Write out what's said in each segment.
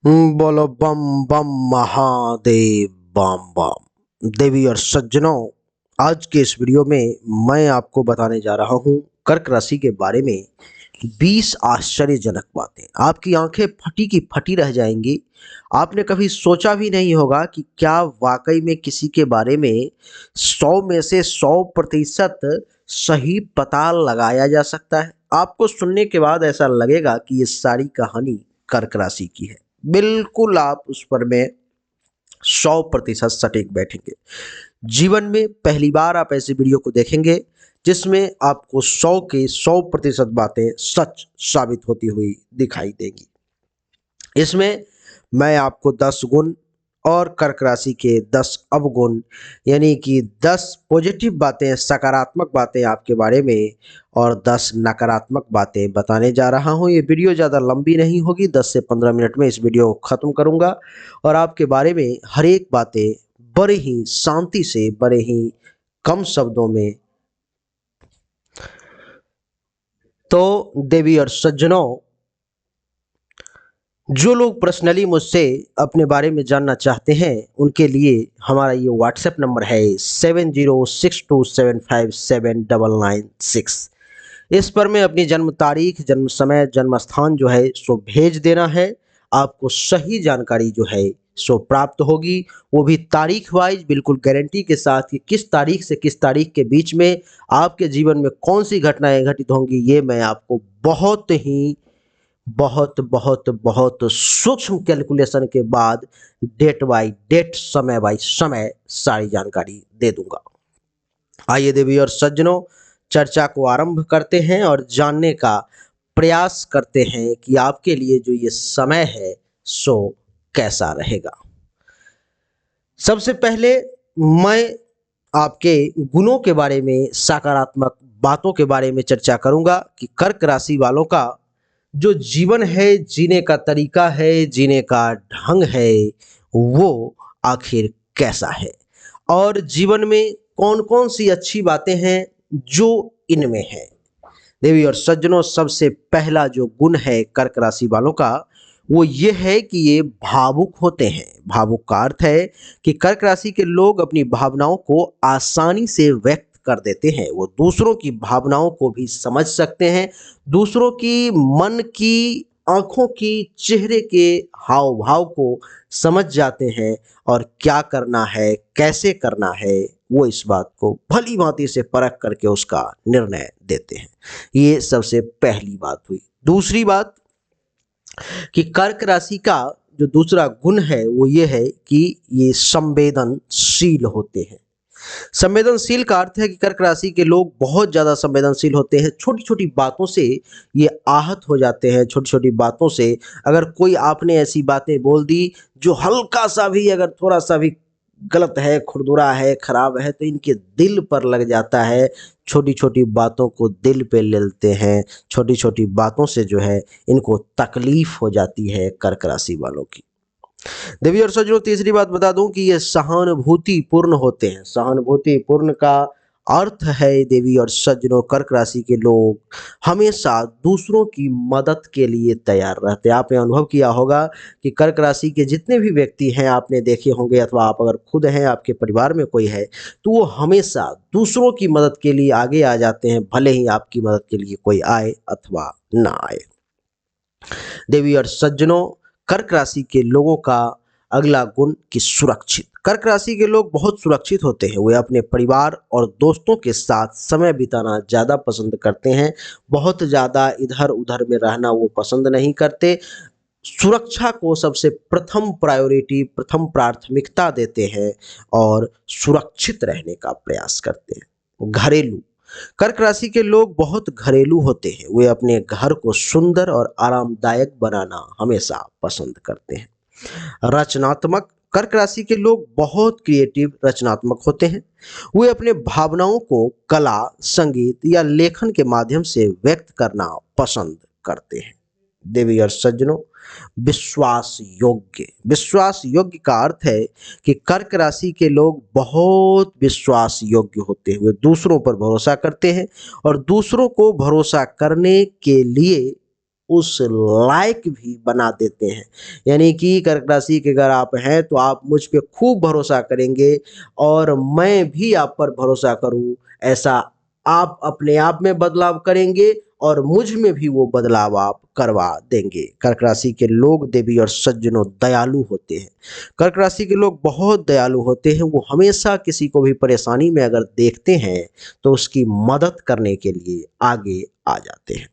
बोलो बम बम महादेव बम बम। देवी और सज्जनों, आज के इस वीडियो में मैं आपको बताने जा रहा हूँ कर्क राशि के बारे में 20 आश्चर्यजनक बातें। आपकी आंखें फटी की फटी रह जाएंगी। आपने कभी सोचा भी नहीं होगा कि क्या वाकई में किसी के बारे में 100 में से 100% सही पता लगाया जा सकता है। आपको सुनने के बाद ऐसा लगेगा कि ये सारी कहानी कर्क राशि की है। बिल्कुल आप उस पर में 100% सटीक बैठेंगे। जीवन में पहली बार आप ऐसे वीडियो को देखेंगे जिसमें आपको 100% बातें सच साबित होती हुई दिखाई देंगी। इसमें मैं आपको 10 गुण और कर्क राशि के 10 अवगुण, यानी कि 10 पॉजिटिव बातें, सकारात्मक बातें आपके बारे में और 10 नकारात्मक बातें बताने जा रहा हूं। ये वीडियो ज़्यादा लंबी नहीं होगी, 10 से 15 मिनट में इस वीडियो को ख़त्म करूंगा और आपके बारे में हर एक बातें बड़े ही शांति से, बड़े ही कम शब्दों में। तो देवी और सज्जनों, जो लोग पर्सनली मुझसे अपने बारे में जानना चाहते हैं उनके लिए हमारा ये व्हाट्सएप नंबर है 7062757996। इस पर मैं अपनी जन्म तारीख, जन्म समय, जन्म स्थान जो है सो भेज देना है। आपको सही जानकारी जो है सो प्राप्त होगी, वो भी तारीख वाइज, बिल्कुल गारंटी के साथ कि किस तारीख से किस तारीख के बीच में आपके जीवन में कौन सी घटनाएं घटित होंगी। ये मैं आपको बहुत ही बहुत बहुत बहुत सूक्ष्म कैलकुलेशन के बाद डेट बाय डेट, समय बाय समय सारी जानकारी दे दूंगा। आइए देवी और सज्जनों, चर्चा को आरंभ करते हैं और जानने का प्रयास करते हैं कि आपके लिए जो ये समय है सो कैसा रहेगा। सबसे पहले मैं आपके गुणों के बारे में, सकारात्मक बातों के बारे में चर्चा करूंगा कि कर्क राशि वालों का जो जीवन है, जीने का तरीका है, जीने का ढंग है, वो आखिर कैसा है और जीवन में कौन कौन सी अच्छी बातें हैं जो इनमें है। देवी और सज्जनों, सबसे पहला जो गुण है कर्क राशि वालों का वो ये है कि ये भावुक होते हैं। भावुक का अर्थ है कि कर्क राशि के लोग अपनी भावनाओं को आसानी से व्यक्त कर देते हैं। वो दूसरों की भावनाओं को भी समझ सकते हैं, दूसरों की मन की, आंखों की, चेहरे के हाव भाव को समझ जाते हैं और क्या करना है, कैसे करना है, वो इस बात को भली भांति से परख करके उसका निर्णय देते हैं। ये सबसे पहली बात हुई। दूसरी बात कि कर्क राशि का जो दूसरा गुण है वो ये है कि ये संवेदनशील होते हैं। संवेदनशील का अर्थ है कि कर्क राशि के लोग बहुत ज़्यादा संवेदनशील होते हैं। छोटी छोटी बातों से ये आहत हो जाते हैं। छोटी छोटी बातों से अगर कोई आपने ऐसी बातें बोल दी जो हल्का सा भी, अगर थोड़ा सा भी गलत है, खुरदुरा है, खराब है, तो इनके दिल पर लग जाता है। छोटी छोटी बातों को दिल पे ले लेते हैं। छोटी छोटी बातों से जो है इनको तकलीफ हो जाती है कर्क राशि वालों की। देवी और सज्जनों, तीसरी बात बता दूं कि ये सहानुभूति पूर्ण होते हैं। सहानुभूति पूर्ण का अर्थ है देवी और सज्जनों, कर्क राशि के लोग हमेशा दूसरों की मदद के लिए तैयार रहते हैं। आपने अनुभव किया होगा कि कर्क राशि के जितने भी व्यक्ति हैं, आपने देखे होंगे, अथवा आप अगर खुद हैं, आपके परिवार में कोई है, तो वो हमेशा दूसरों की मदद के लिए आगे आ जाते हैं, भले ही आपकी मदद के लिए कोई आए अथवा ना आए। देवी और सज्जनों, कर्क राशि के लोगों का अगला गुण कि सुरक्षित। कर्क राशि के लोग बहुत सुरक्षित होते हैं। वे अपने परिवार और दोस्तों के साथ समय बिताना ज़्यादा पसंद करते हैं। बहुत ज़्यादा इधर उधर में रहना वो पसंद नहीं करते। सुरक्षा को सबसे प्रथम प्रायोरिटी, प्रथम प्राथमिकता देते हैं और सुरक्षित रहने का प्रयास करते हैं। घरेलू, कर्क राशि के लोग बहुत घरेलू होते हैं। वे अपने घर को सुंदर और आरामदायक बनाना हमेशा पसंद करते हैं। रचनात्मक, कर्क राशि के लोग बहुत क्रिएटिव, रचनात्मक होते हैं। वे अपने भावनाओं को कला, संगीत या लेखन के माध्यम से व्यक्त करना पसंद करते हैं। देवी और सज्जनों, विश्वास योग्य। विश्वास योग्य का अर्थ है कि कर्क राशि के लोग बहुत विश्वास योग्य होते हैं। वे दूसरों पर भरोसा करते हैं और दूसरों को भरोसा करने के लिए उस लायक भी बना देते हैं। यानी कि कर्क राशि के अगर आप हैं तो आप मुझ पे खूब भरोसा करेंगे और मैं भी आप पर भरोसा करूं, ऐसा आप अपने आप में बदलाव करेंगे और मुझ में भी वो बदलाव आप करवा देंगे। कर्क राशि के लोग देवी और सज्जनों दयालु होते हैं। कर्क राशि के लोग बहुत दयालु होते हैं। वो हमेशा किसी को भी परेशानी में अगर देखते हैं तो उसकी मदद करने के लिए आगे आ जाते हैं।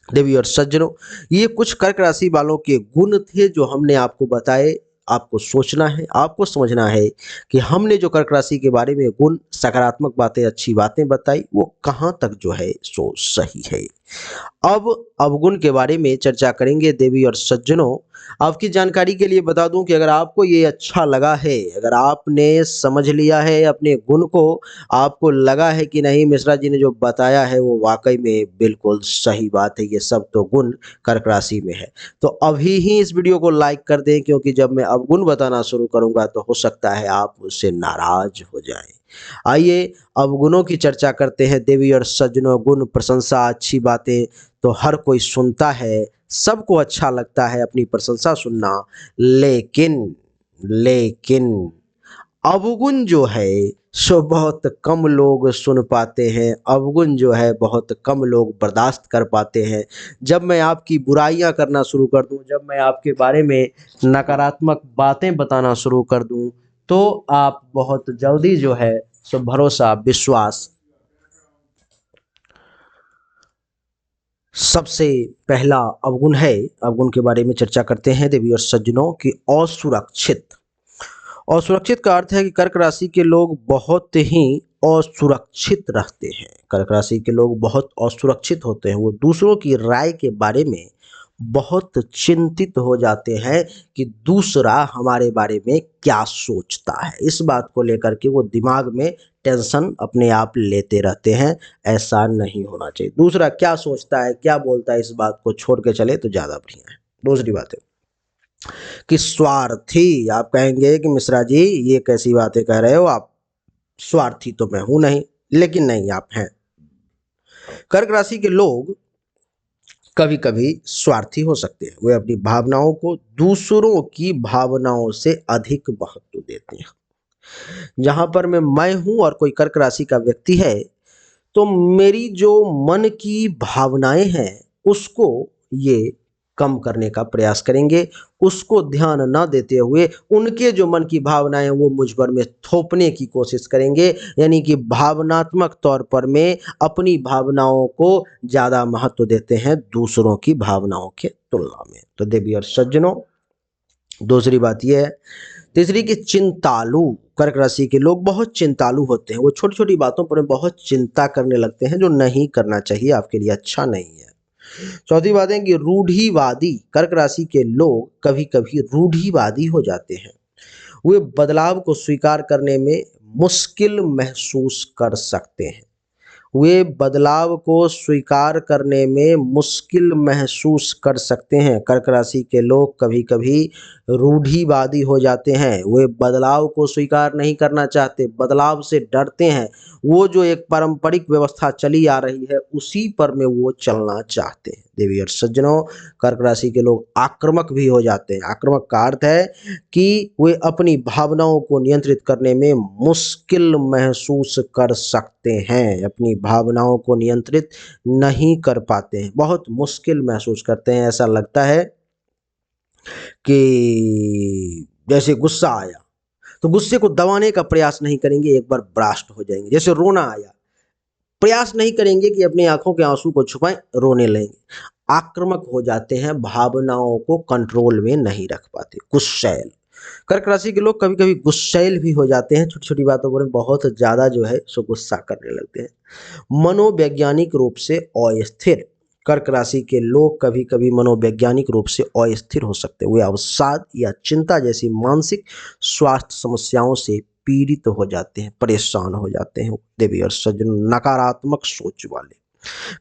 देवी और सज्जनों, ये कुछ कर्क राशि वालों के गुण थे जो हमने आपको बताए। आपको सोचना है, आपको समझना है कि हमने जो कर्क राशि के बारे में गुण, सकारात्मक बातें, अच्छी बातें बताई, वो कहाँ तक जो है सो सही है। अब अवगुण के बारे में चर्चा करेंगे। देवी और सज्जनों, आपकी जानकारी के लिए बता दूं कि अगर आपको ये अच्छा लगा है, अगर आपने समझ लिया है अपने गुण को, आपको लगा है कि नहीं मिश्रा जी ने जो बताया है वो वाकई में बिल्कुल सही बात है, ये सब तो गुण कर्क राशि में है, तो अभी ही इस वीडियो को लाइक कर दें, क्योंकि जब मैं अवगुण बताना शुरू करूंगा तो हो सकता है आप मुझसे नाराज हो जाएं। आइए अब गुणों की चर्चा करते हैं। देवी और सज्जनों, गुण, प्रशंसा, अच्छी बातें तो हर कोई सुनता है, सबको अच्छा लगता है अपनी प्रशंसा सुनना, लेकिन लेकिन अवगुण जो है सो बहुत कम लोग सुन पाते हैं। अवगुण जो है बहुत कम लोग बर्दाश्त कर पाते हैं। जब मैं आपकी बुराइयां करना शुरू कर दूं, जब मैं आपके बारे में नकारात्मक बातें बताना शुरू कर दूं, तो आप बहुत जल्दी जो है सो भरोसा, विश्वास। सबसे पहला अवगुण है, अवगुण के बारे में चर्चा करते हैं देवी और सज्जनों की, असुरक्षित। असुरक्षित का अर्थ है कि कर्क राशि के लोग बहुत ही असुरक्षित रहते हैं। कर्क राशि के लोग बहुत असुरक्षित होते हैं। वो दूसरों की राय के बारे में बहुत चिंतित हो जाते हैं कि दूसरा हमारे बारे में क्या सोचता है। इस बात को लेकर के वो दिमाग में टेंशन अपने आप लेते रहते हैं। ऐसा नहीं होना चाहिए। दूसरा क्या सोचता है, क्या बोलता है, इस बात को छोड़ के चले तो ज़्यादा बढ़िया है। दूसरी बात है कि स्वार्थी। आप कहेंगे कि मिश्रा जी ये कैसी बातें कह रहे हो आप, स्वार्थी तो मैं हूं नहीं, लेकिन नहीं, आप हैं। कर्क राशि के लोग कभी कभी स्वार्थी हो सकते हैं। वे अपनी भावनाओं को दूसरों की भावनाओं से अधिक महत्व देते हैं। जहां पर मैं हूं और कोई कर्क राशि का व्यक्ति है, तो मेरी जो मन की भावनाएं हैं उसको ये कम करने का प्रयास करेंगे। उसको ध्यान ना देते हुए उनके जो मन की भावनाएं हैं वो मुझ पर में थोपने की कोशिश करेंगे। यानी कि भावनात्मक तौर पर में अपनी भावनाओं को ज़्यादा महत्व देते हैं दूसरों की भावनाओं के तुलना में। तो देवी और सज्जनों, दूसरी बात यह है। तीसरी कि चिंतालु। कर्क राशि के लोग बहुत चिंतालु होते हैं। वो छोटी छोटी बातों पर बहुत चिंता करने लगते हैं, जो नहीं करना चाहिए, आपके लिए अच्छा नहीं है। चौथी बात है कि रूढ़िवादी। कर्क राशि के लोग कभी कभी रूढ़िवादी हो जाते हैं। वे बदलाव को स्वीकार करने में मुश्किल महसूस कर सकते हैं। वे बदलाव को स्वीकार करने में मुश्किल महसूस कर सकते हैं। कर्क राशि के लोग कभी कभी रूढ़िवादी हो जाते हैं। वे बदलाव को स्वीकार नहीं करना चाहते, बदलाव से डरते हैं। वो जो एक पारंपरिक व्यवस्था चली आ रही है उसी पर में वो चलना चाहते हैं। देवी और सज्जनों, कर्क राशि के लोग आक्रामक भी हो जाते हैं। आक्रामक का अर्थ है कि वे अपनी भावनाओं को नियंत्रित करने में मुश्किल महसूस कर सकते हैं। अपनी भावनाओं को नियंत्रित नहीं कर पाते हैं, बहुत मुश्किल महसूस करते हैं। ऐसा लगता है कि जैसे गुस्सा आया तो गुस्से को दबाने का प्रयास नहीं करेंगे, एक बार ब्रास्ट हो जाएंगे। जैसे रोना आया, प्रयास नहीं करेंगे कि अपनी आंखों के आंसू को छुपाएं, रोने लगेंगे। आक्रामक हो जाते हैं, भावनाओं को कंट्रोल में नहीं रख पाते। गुस्सैल। कर्क राशि के लोग कभी कभी गुस्सैल भी हो जाते हैं। छोटी छोटी बातों पर बहुत ज्यादा जो है सो गुस्सा करने लगते हैं। मनोवैज्ञानिक रूप से अस्थिर। कर्क राशि के लोग कभी कभी मनोवैज्ञानिक रूप से अस्थिर हो सकते हैं। वे अवसाद या चिंता जैसी मानसिक स्वास्थ्य समस्याओं से पीड़ित हो जाते हैं, परेशान हो जाते हैं। देवी और सज्जन, नकारात्मक सोच वाले।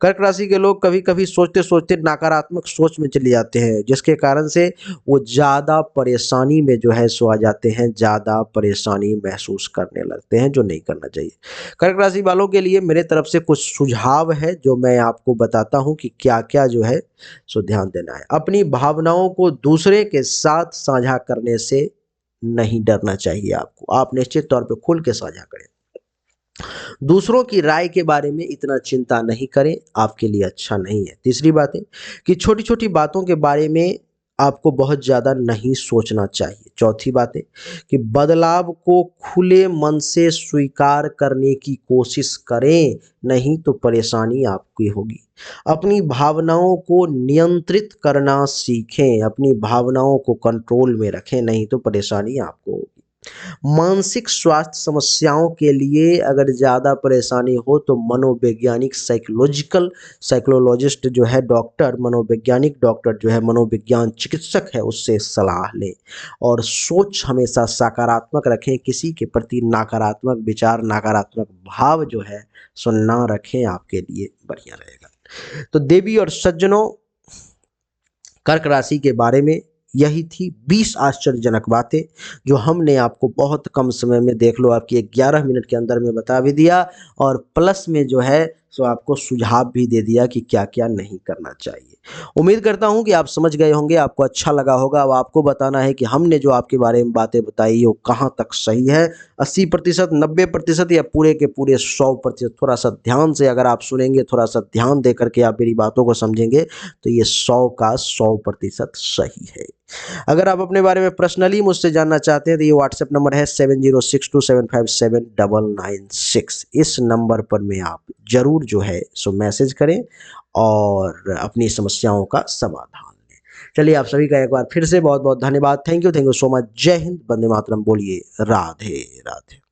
कर्क राशि के लोग कभी-कभी सोचते-सोचते नकारात्मक सोच में चले जाते हैं, जिसके कारण से वो ज़्यादा परेशानी में जो है सो आ जाते हैं, ज़्यादा परेशानी महसूस करने लगते हैं, जो नहीं करना चाहिए। कर्क राशि वालों के लिए मेरे तरफ से कुछ सुझाव है, जो मैं आपको बताता हूँ कि क्या-क्या जो है सो ध्यान देना है। अपनी भावनाओं को दूसरे के साथ साझा करने से नहीं डरना चाहिए आपको। आप निश्चित तौर पे खुल के साझा करें। दूसरों की राय के बारे में इतना चिंता नहीं करें, आपके लिए अच्छा नहीं है। तीसरी बात है कि छोटी-छोटी बातों के बारे में आपको बहुत ज़्यादा नहीं सोचना चाहिए। चौथी बात है कि बदलाव को खुले मन से स्वीकार करने की कोशिश करें, नहीं तो परेशानी आपकी होगी। अपनी भावनाओं को नियंत्रित करना सीखें, अपनी भावनाओं को कंट्रोल में रखें, नहीं तो परेशानी आपको होगी। मानसिक स्वास्थ्य समस्याओं के लिए अगर ज़्यादा परेशानी हो तो मनोवैज्ञानिक साइकोलॉजिस्ट जो है डॉक्टर, मनोवैज्ञानिक डॉक्टर जो है मनोविज्ञान चिकित्सक है उससे सलाह लें और सोच हमेशा सकारात्मक रखें, किसी के प्रति नकारात्मक विचार, नकारात्मक भाव जो है सो ना रखें, आपके लिए बढ़िया रहेगा। तो देवी और सज्जनों, कर्क राशि के बारे में यही थी 20 आश्चर्यजनक बातें जो हमने आपको बहुत कम समय में, देख लो आपकी 11 मिनट के अंदर में बता भी दिया और प्लस में जो है सो आपको सुझाव भी दे दिया कि क्या-क्या नहीं करना चाहिए। उम्मीद करता हूँ कि आप समझ गए होंगे, आपको अच्छा लगा होगा। अब आपको बताना है कि हमने जो आपके बारे में बातें बताई वो कहाँ तक सही है, 80%, 90% या पूरे के पूरे 100%। थोड़ा-सा ध्यान से अगर आप सुनेंगे, थोड़ा-सा ध्यान दे कर के आप मेरी बातों को समझेंगे तो ये 100 का 100% सही है। अगर आप अपने बारे में पर्सनली मुझसे जानना चाहते हैं तो ये व्हाट्सएप नंबर है 7062757996। इस नंबर पर में आप ज़रूर जो है सो मैसेज करें और अपनी समस्याओं का समाधान लें। चलिए आप सभी का एक बार फिर से बहुत-बहुत धन्यवाद। Thank you so much. जय हिंद, वंदे मातरम। बोलिए राधे राधे।